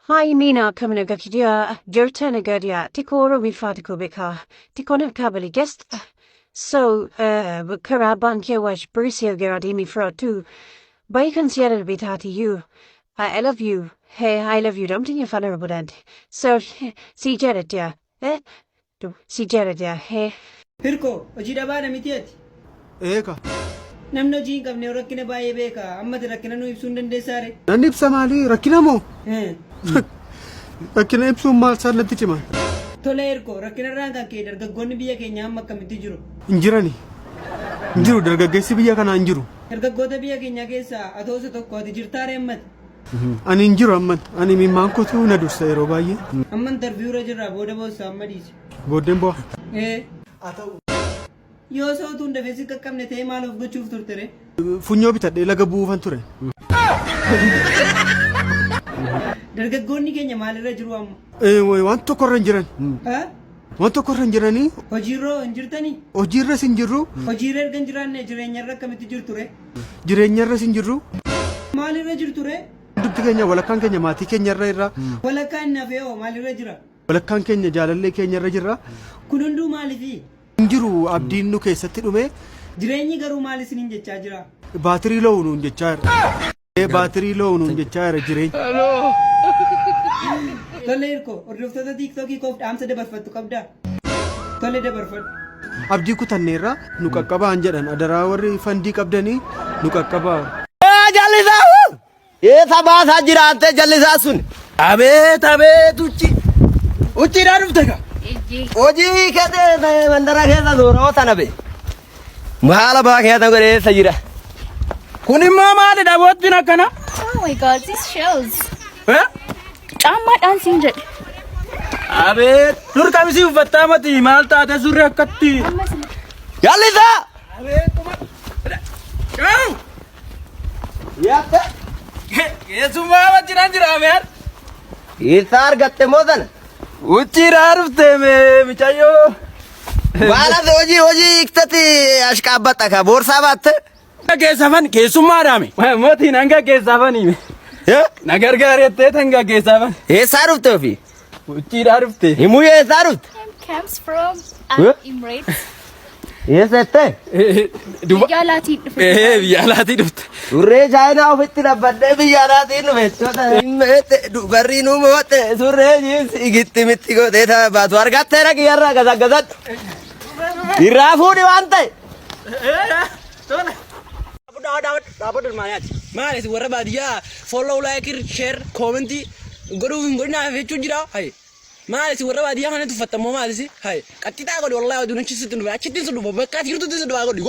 Hi Mina coming to Gakia, Jertana Gadia, Tikoro Mifatiko Beka, Tikona Kabali guest. So, Karaban Kiawash, Brucia Garadimi Fro too. Bacon Sierra Bitati you. I love you. Hey, I love you. Don't think you're funny about that. So, see Jared, yeah. See Jared, yeah. Hey. Hirko, hojii baana mitiati. Eega. Namni hojii hin qabne rakkina baay'ee beeka. Amma rakkina nu ibsuu hin dandeessaare. Nan ibsa maali? Rakkina moo? Rakkina ibsuun maal saalatti cima? Tole Hirko, rakkina irraan kan ka'e dargaggoonni biyya keenya amma akkamitti jiru? Hin jirani. Hin jiru dargaggeessi biyya kanaa hin jiru. Dargaggoota biyya keenya keessaa atoosa tokko ati jirtaare ammati. Ani hin jiru amman. Ani mimmaan kootu na dursa yeroo baay'ee. Amma interviiyuura jirra booda boossa amma dhiise. Booddeen bu'a. Haa ta'u. Yoo sootuun dafee si qaqqabne ta'ee maal of gochuuf turtere? Funyoo bitadhee laga buufan ture. Dargaggoonni keenya maalirra jiru amma? Waan tokkorra hin jiran. Waan tokkorra hin jiranii. Hojiirroo hin jirtanii? Hojiirras hin jirru. Hojiirra erga hin jiraanne jireenyarra akkamitti jirture? Jireenyarras hin jirru. Maalirra jirture? Dubbi keenya walakkaan keenya maatii keenyarra irra. Walakkaan nafee hoo maalirra jira? Walakkaan keenya jaalallee keenyarra jirra. Kun hunduu maaliifi? Hin jiru abdiin nu keessatti dhume. Jireenyi garuu maal isiniin jechaa jira? Baatirii lo'u nuun jechaa jira. Baatirii lo'u nuun jechaa jira jireenya. Tole Hirko, hordoftoota tiiktookii koof dhaamsa dabarfattu qabdaa? Tole dabarfadhu. Abdii kutanneerra nu qaqqabaan jedhan adaraa warri fandii qabdanii nu qaqqabaa. Jallisaa! Eessa baasaa jiraattee jallisaa sun? Abeet uchiidhaan dhufte ka? Hojii keessa mandara keessa suuraa sana be. Maala baa keessa godheessa jira. Kun immoo maalidha boottiin akkana? Oh my god, these shells. Camma dancing jedhe. Abeet dur kamisii uffattaa mati maal taate surri akkatti? Jallisaa! Yaatte? Keessummaa wajjinaan jira ameer. Isa argatte moo sana? Uchiidhaan dhufte mee micayyoo. Baalas hojii hiiktati ashqaabbata ka boorsaa baatte? Keessafan keessummaadhaame. Mootiin hanga keessafanii. Na gargaarettee hanga keessafan. Eessaa dhufte ofii? Uchiidhaan dhufte. Himuu eessaa dhufte? Comes from Emirates. Eessatti? Biyya alaatiin dhufe. Biyya alaatii dhufte. Surree chaayinaa ofitti dhabbadhee biyya alaatiin dhufe. Dubarrii nu moote surree jiinsi gitti mitti godhee baatu argattee dhaqiyyarraa gazagadhu. Irraa fuudhi waan ta'e. Dhaabbattu maaliyaati? Maaliif warra baadiyyaa follow like share comment godhuuf hin godhinaaf jechuun jira. Maaliif warra baadiyyaa kanatti uffattamoo maaliif? Qaxxiixaa godhu wallahi aduun achi sitti dhufe achitti si dhufe bakka ati jirtutti si dhufe godhu.